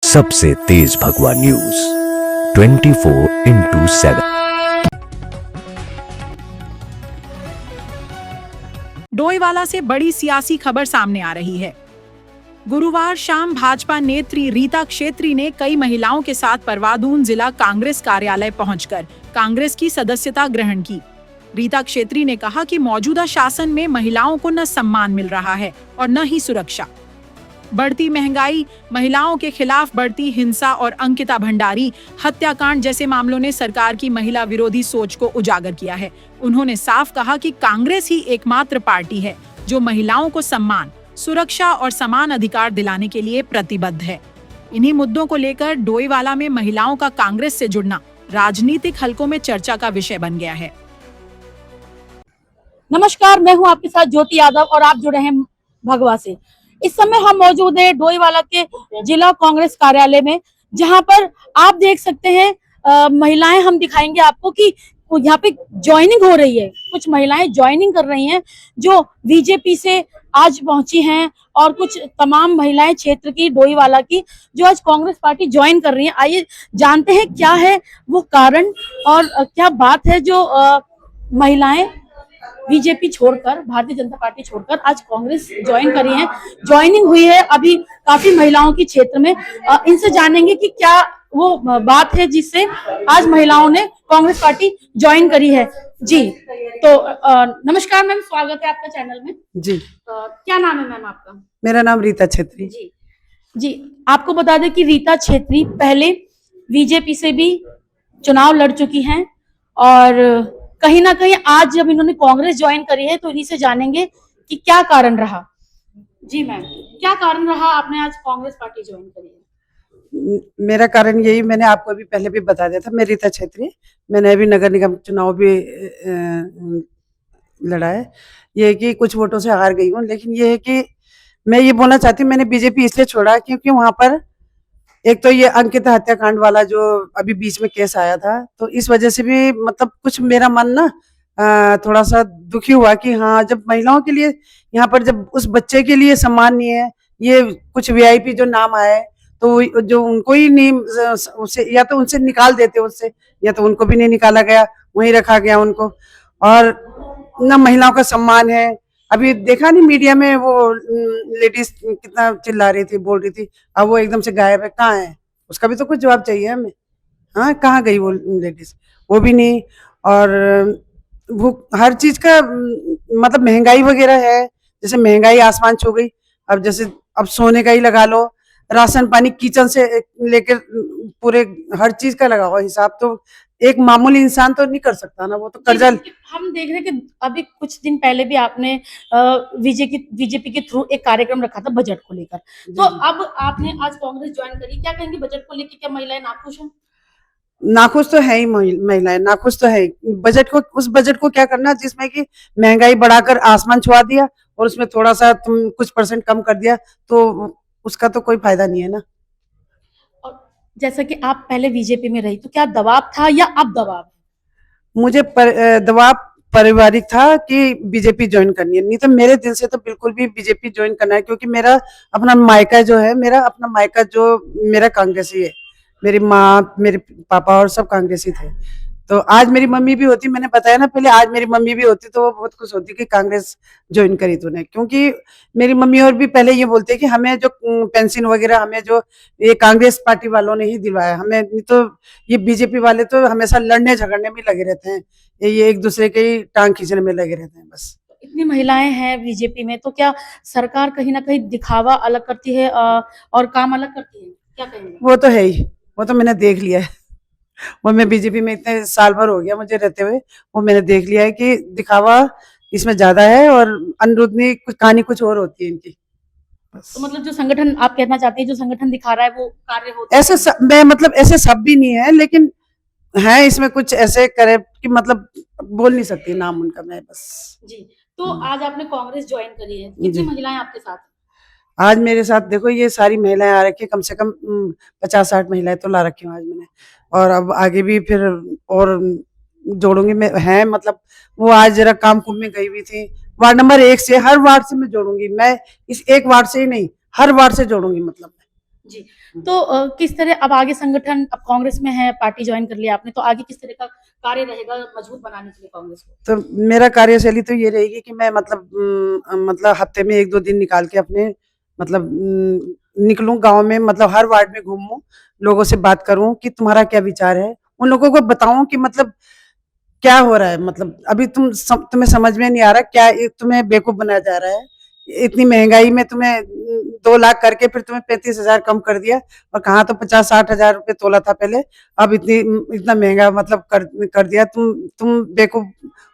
सबसे तेज भगवा न्यूज 24/7। डोईवाला से बड़ी सियासी खबर सामने आ रही है। गुरुवार शाम भाजपा नेत्री रीता क्षेत्री ने कई महिलाओं के साथ परवादून जिला कांग्रेस कार्यालय पहुंचकर कांग्रेस की सदस्यता ग्रहण की। रीता क्षेत्री ने कहा कि मौजूदा शासन में महिलाओं को न सम्मान मिल रहा है और न ही सुरक्षा। बढ़ती महंगाई, महिलाओं के खिलाफ बढ़ती हिंसा और अंकिता भंडारी हत्याकांड जैसे मामलों ने सरकार की महिला विरोधी सोच को उजागर किया है। उन्होंने साफ कहा कि कांग्रेस ही एकमात्र पार्टी है जो महिलाओं को सम्मान, सुरक्षा और समान अधिकार दिलाने के लिए प्रतिबद्ध है। इन्हीं मुद्दों को लेकर डोईवाला में महिलाओं का कांग्रेस से जुड़ना राजनीतिक हलकों में चर्चा का विषय बन गया है। नमस्कार, मैं हूं आपके साथ ज्योति यादव और आप जुड़े हैं भगवा से। इस समय हम मौजूद हैं डोईवाला के जिला कांग्रेस कार्यालय में, जहां पर आप देख सकते हैं महिलाएं हम दिखाएंगे आपको कि यहाँ पे ज्वाइनिंग हो रही है। कुछ महिलाएं ज्वाइनिंग कर रही हैं जो बीजेपी से आज पहुंची हैं और कुछ तमाम महिलाएं क्षेत्र की डोईवाला की जो आज कांग्रेस पार्टी ज्वाइन कर रही हैं। आइए जानते हैं क्या है वो कारण और क्या बात है जो महिलाएं बीजेपी छोड़कर, भारतीय जनता पार्टी छोड़कर आज कांग्रेस ज्वाइन करी है। ज्वाइनिंग हुई है अभी काफी महिलाओं की क्षेत्र में। इनसे जानेंगे कि क्या वो बात है जिससे आज महिलाओं ने कांग्रेस पार्टी ज्वाइन करी है। जी तो नमस्कार मैम, स्वागत है आपका चैनल में। जी क्या नाम है मैम आपका? मेरा नाम रीता छेत्री। जी आपको बता दें कि रीता छेत्री पहले बीजेपी से भी चुनाव लड़ चुकी हैं और कहीं ना कहीं आज जब इन्होंने कांग्रेस ज्वाइन करी है तो इन्हीं से जानेंगे कि क्या कारण रहा। जी मैम, क्या कारण रहा आपने आज कांग्रेस पार्टी ज्वाइन करी है? मेरा कारण यही, मैंने आपको अभी पहले भी बता दिया था, मैं रीता छेत्री। मैंने अभी नगर निगम चुनाव भी लड़ा है। ये है कि कुछ वोटों से हार गई हूँ, लेकिन ये है कि मैं ये बोलना चाहती हूँ, मैंने बीजेपी इसलिए छोड़ा क्योंकि वहां पर एक तो ये अंकिता हत्याकांड वाला जो अभी बीच में केस आया था, तो इस वजह से भी मतलब कुछ मेरा मन ना थोड़ा सा दुखी हुआ कि हाँ, जब महिलाओं के लिए यहाँ पर जब उस बच्चे के लिए सम्मान नहीं है, ये कुछ वीआईपी जो नाम आए तो जो उनको ही नहीं, उसे या तो उनसे निकाल देते उससे, या तो उनको भी नहीं निकाला गया, वहीं रखा गया उनको। और न महिलाओं का सम्मान है। अभी देखा नहीं मीडिया में वो लेडीज कितना चिल्ला रही थी, बोल रही थी, अब वो एकदम से गायब है। कहाँ है? उसका भी तो कुछ जवाब चाहिए हमें। हाँ, कहाँ गई वो लेडीज? वो भी नहीं। और वो हर चीज का मतलब महंगाई वगैरह है, जैसे महंगाई आसमान छू गई। अब जैसे अब सोने का ही लगा लो, राशन पानी, किचन से लेकर पूरे हर चीज का लगा हुआ हिसाब तो एक मामूली इंसान तो नहीं कर सकता ना, वो तो कर्जा। हम देख रहे हैं कि अभी कुछ दिन पहले भी आपने बीजेपी के थ्रू एक कार्यक्रम रखा था बजट को लेकर, तो अब आपने आज कांग्रेस ज्वाइन करी, क्या कहेंगे बजट को लेकर? क्या महिलाएं नाखुश हैं? नाखुश तो है ही, महिलाएं नाखुश तो है ही। बजट को, उस बजट को क्या करना जिसमें कि महंगाई बढ़ाकर आसमान छुआ दिया और उसमें थोड़ा सा तुम कुछ % कम कर दिया, तो उसका तो कोई फायदा नहीं है ना। जैसा कि आप पहले बीजेपी में रही, तो क्या दबाव था या अब दबाव है? मुझे दबाव पारिवारिक था कि बीजेपी ज्वाइन करनी है, नहीं तो मेरे दिल से तो बिल्कुल भी बीजेपी ज्वाइन करना है, क्योंकि मेरा अपना मायका जो है, मेरा अपना मायका जो मेरा कांग्रेसी है। मेरी माँ, मेरे पापा और सब कांग्रेसी थे। तो आज मेरी मम्मी भी होती, मैंने बताया ना पहले, आज मेरी मम्मी भी होती तो वो बहुत खुश होती कि कांग्रेस ज्वाइन करी तूने, क्योंकि मेरी मम्मी और भी पहले ये बोलते हैं कि हमें जो पेंशन वगैरह हमें जो ये कांग्रेस पार्टी वालों ने ही दिलवाया हमें, नहीं तो ये बीजेपी वाले तो हमेशा लड़ने झगड़ने में लगे रहते हैं, ये एक दूसरे के ही टांग खींचने में लगे रहते हैं बस। इतनी महिलाएं हैं बीजेपी में, तो क्या सरकार कहीं ना कहीं दिखावा अलग करती है और काम अलग करती है? क्या कहेंगे? वो तो है ही, वो तो मैंने देख लिया है। वो मैं बीजेपी में इतने साल भर हो गया मुझे रहते हुए, वो मैंने देख लिया है कि दिखावा इसमें ज्यादा है और अनुरुद्धनी कहानी कुछ और होती है इनकी। तो मतलब जो संगठन आप कहना चाहते हैं, जो संगठन दिखा रहा है वो कार्य होता है? ऐसे मैं मतलब ऐसे सब भी नहीं है, लेकिन है इसमें कुछ ऐसे करे कि मतलब बोल नहीं सकती नाम उनका मैं बस। जी तो आज आपने कांग्रेस ज्वाइन करी है, कितनी महिलाएं आपके साथ? आज मेरे साथ देखो ये सारी महिलाएं आ रखी है, कम से कम 50-60 महिलाएं तो ला रखी हूँ आज मैंने, और अब आगे भी फिर और जोड़ूंगी मैं। है मतलब वो आज जरा काम कुंभ में गई हुई थी, वार्ड नंबर 1 से, हर वार्ड से मैं जोड़ूंगी। मैं इस एक वार्ड से ही नहीं, हर वार्ड से जोड़ूंगी मतलब। जी। तो किस तरह अब आगे संगठन, अब कांग्रेस में है, पार्टी ज्वाइन कर लिया आपने, तो आगे किस तरह का कार्य रहेगा मजबूत बनाने के लिए कांग्रेस को? तो मेरा कार्यशैली तो ये रहेगी कि मैं मतलब हफ्ते में 1-2 दिन निकाल के अपने मतलब निकलूँ गाँव में, मतलब हर वार्ड में घूमूँ, लोगों से बात करूँ कि तुम्हारा क्या विचार है? उन लोगों को बताऊँ कि मतलब क्या हो रहा है, मतलब अभी तुम्हें समझ में नहीं आ रहा, क्या तुम्हें बेवकूफ बनाया जा रहा है? इतनी महंगाई में तुम्हें 2 लाख करके फिर तुम्हें 35,000 कम कर दिया, और कहाँ तो 50-60 हजार रुपए तोला था पहले, अब इतना महंगा मतलब कर दिया। तुम बेवकूफ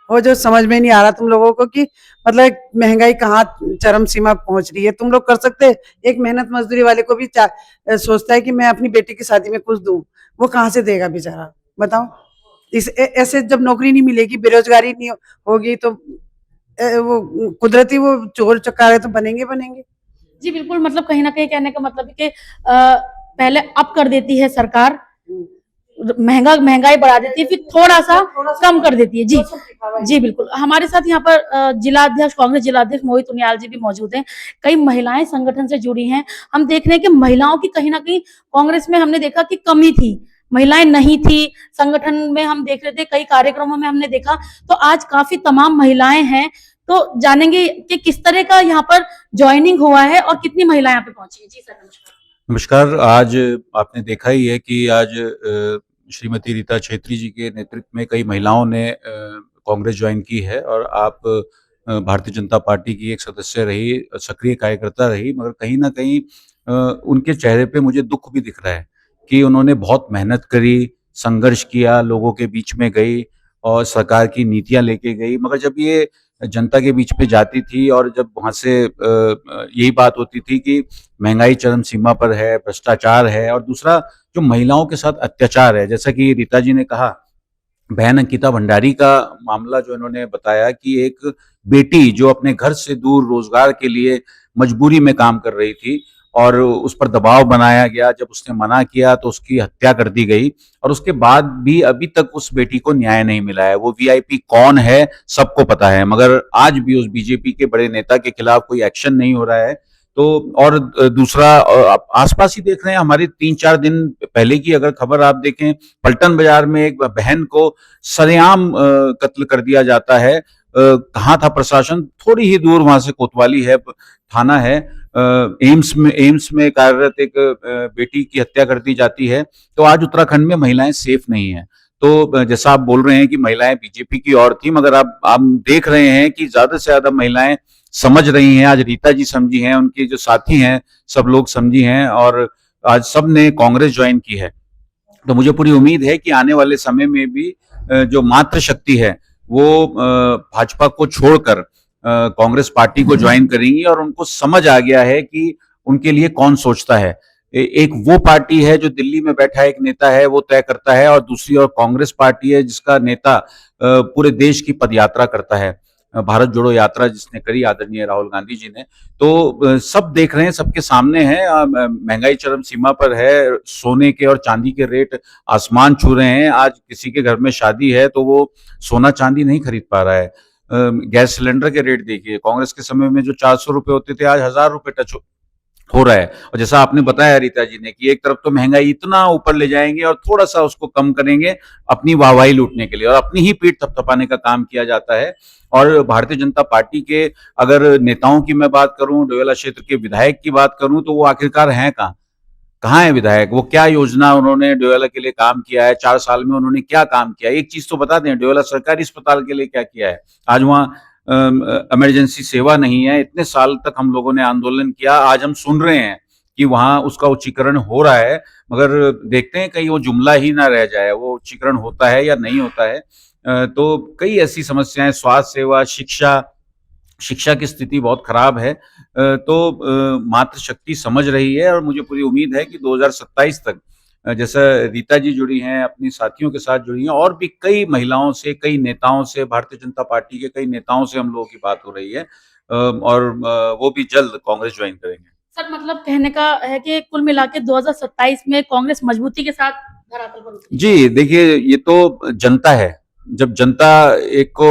हो, जो समझ में नहीं आ रहा तुम लोगों को कि मतलब महंगाई कहाँ चरम सीमा पहुंच रही है। तुम लोग कर सकते हैं, एक मेहनत मजदूरी वाले को भी सोचता है कि मैं अपनी बेटी की शादी में कुछ दूं, वो कहाँ से देगा बेचारा, बताओ। ऐसे जब नौकरी नहीं मिलेगी, बेरोजगारी नहीं होगी, तो वो कुदरती वो चोर चकारे तो बनेंगे। जी बिल्कुल, मतलब कहीं न कहीं कहने का मतलब है कि पहले अप कर देती है सरकार, महंगाई बढ़ा देती है, फिर थोड़ा-सा कम कर देती है। जी, जी बिल्कुल। हमारे साथ यहाँ पर जिलाध्यक्ष, कांग्रेस जिलाध्यक्ष मोहित उनियाल जी भी मौजूद हैं। कई महिलाएं संगठन से जुड़ी हैं। हम देख रहे हैं कि महिलाओं की कहीं न कहीं कांग्रेस में हमने देखा कि कमी थी। महिलाएं नहीं थी संगठन में, हम देख रहे थे कई कार्यक्रमों में हमने देखा, तो आज काफी तमाम महिलाएं हैं। तो जानेंगे कि किस तरह का यहाँ पर ज्वाइनिंग हुआ है और कितनी महिलाएं यहाँ पे पहुंची है। जी सर, नमस्कार। नमस्कार। आज आपने देखा ही है कि आज श्रीमती रीता छेत्री जी के नेतृत्व में कई महिलाओं ने कांग्रेस ज्वाइन की है, और आप भारतीय जनता पार्टी की एक सदस्य रही, सक्रिय कार्यकर्ता रही, मगर कहीं न कहीं उनके चेहरे पे मुझे दुःख भी दिख रहा है कि उन्होंने बहुत मेहनत करी, संघर्ष किया, लोगों के बीच में गई और सरकार की नीतियाँ लेके गई, मगर जब ये जनता के बीच में जाती थी और जब वहाँ से यही बात होती थी कि महंगाई चरम सीमा पर है, भ्रष्टाचार है, और दूसरा जो महिलाओं के साथ अत्याचार है, जैसा कि रीता जी ने कहा, बहन अंकिता भंडारी का मामला जो इन्होंने बताया कि एक बेटी जो अपने घर से दूर रोजगार के लिए मजबूरी में काम कर रही थी और उस पर दबाव बनाया गया, जब उसने मना किया तो उसकी हत्या कर दी गई, और उसके बाद भी अभी तक उस बेटी को न्याय नहीं मिला है। वो वीआईपी कौन है सबको पता है, मगर आज भी उस बीजेपी के बड़े नेता के खिलाफ कोई एक्शन नहीं हो रहा है। तो और दूसरा आसपास ही देख रहे हैं, हमारे 3-4 दिन पहले की अगर खबर आप देखें, पलटन बाजार में एक बहन को सरेआम कत्ल कर दिया जाता है। कहाँ था प्रशासन? थोड़ी ही दूर वहां से कोतवाली है, थाना है। एम्स में कार्यरत एक बेटी की हत्या कर दी जाती है। तो आज उत्तराखंड में महिलाएं सेफ नहीं है। तो जैसा आप बोल रहे हैं कि महिलाएं बीजेपी की ओर थी, मगर आप देख रहे हैं कि ज्यादा से ज्यादा महिलाएं समझ रही हैं। आज रीता जी समझी हैं, उनके जो साथी हैं सब लोग समझी हैं, और आज सब ने कांग्रेस ज्वाइन की है। तो मुझे पूरी उम्मीद है कि आने वाले समय में भी जो मातृ शक्ति है वो भाजपा को छोड़कर कांग्रेस पार्टी को ज्वाइन करेंगी, और उनको समझ आ गया है कि उनके लिए कौन सोचता है। एक वो पार्टी है जो दिल्ली में बैठा एक नेता है वो तय करता है, और दूसरी ओर कांग्रेस पार्टी है जिसका नेता पूरे देश की पदयात्रा करता है, भारत जोड़ो यात्रा जिसने करी आदरणीय राहुल गांधी जी ने। तो सब देख रहे हैं, सबके सामने है, महंगाई चरम सीमा पर है, सोने के और चांदी के रेट आसमान छू रहे हैं। आज किसी के घर में शादी है तो वो सोना चांदी नहीं खरीद पा रहा है। गैस सिलेंडर के रेट देखिए, कांग्रेस के समय में जो 400 रुपए होते थे आज 1000 रुपए टच हो रहा है। और जैसा आपने बताया रीता जी ने कि एक तरफ तो महंगाई इतना ऊपर ले जाएंगे और थोड़ा सा उसको कम करेंगे अपनी वाहवाही लूटने के लिए, और अपनी ही पीठ थपथपाने का काम किया जाता है। और भारतीय जनता पार्टी के अगर नेताओं की मैं बात करूं, डोयला क्षेत्र के विधायक की बात करूं, तो वो आखिरकार हैं कहाँ है विधायक? वो क्या योजना उन्होंने डोयला के लिए काम किया है? 4 साल में उन्होंने क्या काम किया? एक चीज तो बता दें, डोयला सरकारी अस्पताल के लिए क्या किया है? आज वहाँ इमरजेंसी सेवा नहीं है। इतने साल तक हम लोगों ने आंदोलन किया, आज हम सुन रहे हैं कि वहां उसका उच्चीकरण हो रहा है, मगर देखते हैं कहीं वो जुमला ही ना रह जाए, वो उच्चीकरण होता है या नहीं होता है। तो कई ऐसी समस्याएं, स्वास्थ्य सेवा, शिक्षा की स्थिति बहुत खराब है। तो मातृशक्ति समझ रही है, और मुझे पूरी उम्मीद है कि 2027 तक जैसा रीता जी जुड़ी हैं, अपनी साथियों के साथ जुड़ी हैं, और भी कई महिलाओं से, कई नेताओं से, भारतीय जनता पार्टी के कई नेताओं से हम लोगों की बात हो रही है, और वो भी जल्द कांग्रेस ज्वाइन करेंगे। सर, मतलब कहने का है कि कुल मिला के 2027 में कांग्रेस मजबूती के साथ धरातल पर उतरी। जी देखिए, ये तो जनता है। जब जनता एक को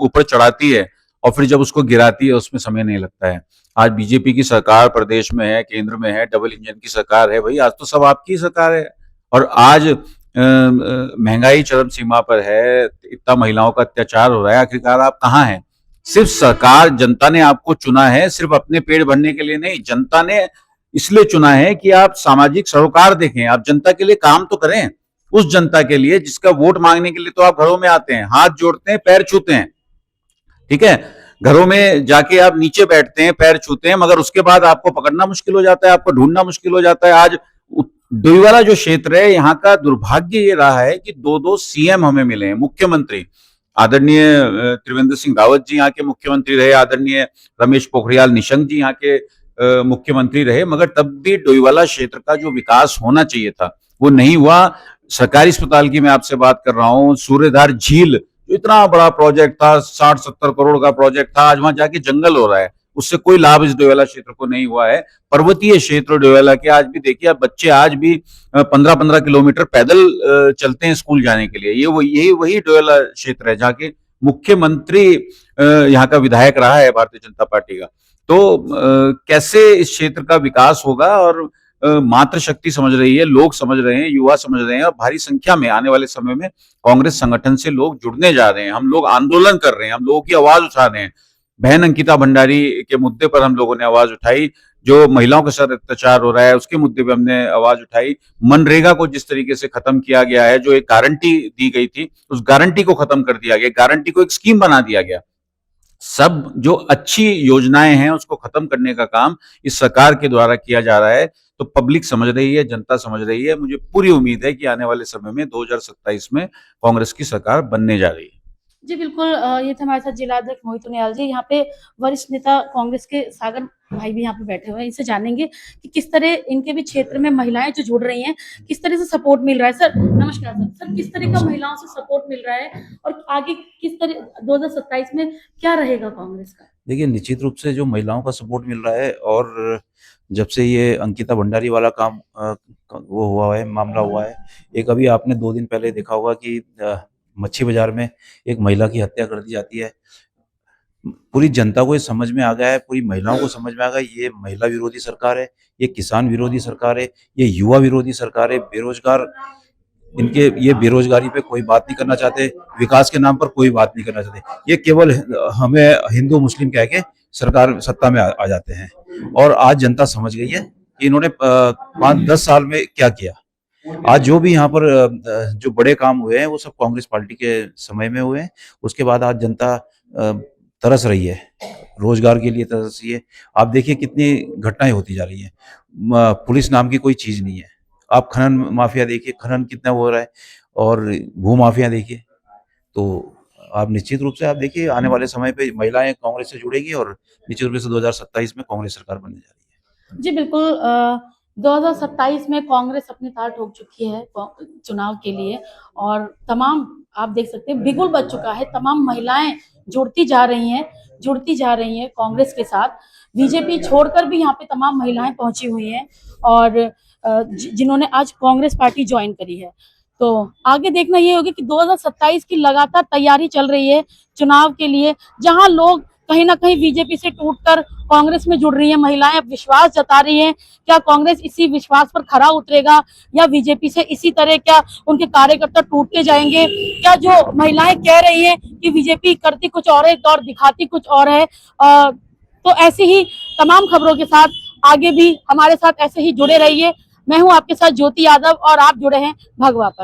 ऊपर चढ़ाती है और फिर जब उसको गिराती है, उसमें समय नहीं लगता है। आज बीजेपी की सरकार प्रदेश में है, केंद्र में है, डबल इंजन की सरकार है। भाई आज तो सब आपकी सरकार है और आज महंगाई चरम सीमा पर है, इतना महिलाओं का अत्याचार हो रहा है। आखिरकार आप कहाँ हैं? सिर्फ सरकार, जनता ने आपको चुना है सिर्फ अपने पेट भरने के लिए नहीं, जनता ने इसलिए चुना है कि आप सामाजिक सरोकार देखें, आप जनता के लिए काम तो करें। उस जनता के लिए जिसका वोट मांगने के लिए तो आप घरों में आते हैं, हाथ जोड़ते हैं, पैर छूते हैं, ठीक है, घरों में जाके आप नीचे बैठते हैं, पैर छूते हैं, मगर उसके बाद आपको पकड़ना मुश्किल हो जाता है, आपको ढूंढना मुश्किल हो जाता है। आज डोईवाला जो क्षेत्र है, यहाँ का दुर्भाग्य ये रहा है कि दो सीएम हमें मिले हैं, मुख्यमंत्री। आदरणीय त्रिवेंद्र सिंह रावत जी यहाँ के मुख्यमंत्री रहे, आदरणीय रमेश पोखरियाल निशंक जी यहाँ के मुख्यमंत्री रहे, मगर तब भी डोईवाला क्षेत्र का जो विकास होना चाहिए था वो नहीं हुआ। सरकारी अस्पताल की मैं आपसे बात कर रहा हूँ, सूर्यधार झील जो इतना बड़ा प्रोजेक्ट था, 60-70 करोड़ का प्रोजेक्ट था, आज वहां जाके जंगल हो रहा है, उससे कोई लाभ इस डोईवाला क्षेत्र को नहीं हुआ है। पर्वतीय क्षेत्र डोईवाला के आज भी देखिए, अब बच्चे आज भी 15-15 किलोमीटर पैदल चलते हैं स्कूल जाने के लिए। यही वही डोईवाला क्षेत्र है जहाँ के मुख्यमंत्री यहाँ का विधायक रहा है भारतीय जनता पार्टी का। तो कैसे इस क्षेत्र का विकास होगा? और मातृशक्ति समझ रही है, लोग समझ रहे हैं, युवा समझ रहे हैं और भारी संख्या में आने वाले समय में कांग्रेस संगठन से लोग जुड़ने जा रहे हैं। हम लोग आंदोलन कर रहे हैं, हम लोगों की आवाज उठा रहे हैं। बहन अंकिता भंडारी के मुद्दे पर हम लोगों ने आवाज उठाई, जो महिलाओं के साथ अत्याचार हो रहा है उसके मुद्दे पे हमने आवाज उठाई। मनरेगा को जिस तरीके से खत्म किया गया है, जो एक गारंटी दी गई थी, उस गारंटी को खत्म कर दिया गया, गारंटी को एक स्कीम बना दिया गया। सब जो अच्छी योजनाएं हैं उसको खत्म करने का काम इस सरकार के द्वारा किया जा रहा है। तो पब्लिक समझ रही है, जनता समझ रही है। मुझे पूरी उम्मीद है कि आने वाले समय में 2027 में कांग्रेस की सरकार बनने जा रही है। जी बिल्कुल, ये थे हमारे साथ जिला अध्यक्ष मोहित उनियाल जी। यहाँ पे वरिष्ठ नेता कांग्रेस के सागर भाई भी यहाँ पे बैठे हुए हैं, इनसे जानेंगे कि किस तरह इनके भी क्षेत्र में महिलाएं जो जुड़ रही हैं, किस तरह से सपोर्ट मिल रहा है। सर नमस्कार। सर किस तरह का महिलाओं से सपोर्ट मिल रहा है और आगे किस तरह 2027 में क्या रहेगा कांग्रेस का? देखिए, निश्चित रूप से जो महिलाओं का सपोर्ट मिल रहा है, और जब से ये अंकिता भंडारी वाला काम वो हुआ है, मामला हुआ है, एक अभी आपने 2 दिन पहले देखा होगा कि मच्छी बाजार में एक महिला की हत्या कर दी जाती है। पूरी जनता को ये समझ में आ गया है, पूरी महिलाओं को समझ में आ गया, ये महिला विरोधी सरकार है, ये किसान विरोधी सरकार है, ये युवा विरोधी सरकार है। बेरोजगार, इनके ये बेरोजगारी पे कोई बात नहीं करना चाहते, विकास के नाम पर कोई बात नहीं करना चाहते। ये केवल हमें हिंदू मुस्लिम कह के सरकार सत्ता में आ जाते हैं। और आज जनता समझ गई है कि इन्होंने 5-10 साल में क्या किया। आज जो भी यहाँ पर जो बड़े काम हुए हैं वो सब कांग्रेस पार्टी के समय में हुए हैं। उसके बाद आज जनता तरस रही है, रोजगार के लिए तरस रही है। आप देखिए कितनी घटनाएं होती जा रही हैं, पुलिस नाम की कोई चीज नहीं है। आप खनन माफिया देखिए, खनन कितना हो रहा है, और भू माफिया देखिए। तो आप निश्चित रूप से आप देखिए आने वाले समय पे महिलाएं कांग्रेस से जुड़ेगी और निश्चित रूप से 2027 में कांग्रेस सरकार बनने जा रही है। जी बिल्कुल, 2027 में कांग्रेस अपनी ताल ठोक चुकी है चुनाव के लिए, और तमाम आप देख सकते हैं बिगुल बच चुका है। तमाम महिलाएं जुड़ती जा रही हैं कांग्रेस के साथ। बीजेपी छोड़कर भी यहाँ पे तमाम महिलाएं पहुंची हुई हैं और जिन्होंने आज कांग्रेस पार्टी ज्वाइन करी है। तो आगे देखना ये होगा कि 2027 की लगातार तैयारी चल रही है चुनाव के लिए, जहां लोग कहीं ना कहीं बीजेपी से टूटकर कांग्रेस में जुड़ रही हैं। महिलाएं अब विश्वास जता रही हैं। क्या कांग्रेस इसी विश्वास पर खरा उतरेगा या बीजेपी से इसी तरह क्या उनके कार्यकर्ता टूटते जाएंगे? क्या जो महिलाएं कह रही हैं कि बीजेपी करती कुछ और है और दिखाती कुछ और है? तो ऐसी ही तमाम खबरों के साथ आगे भी हमारे साथ ऐसे ही जुड़े रहिए। मैं हूं आपके साथ ज्योति यादव और आप जुड़े हैं भगवा पर।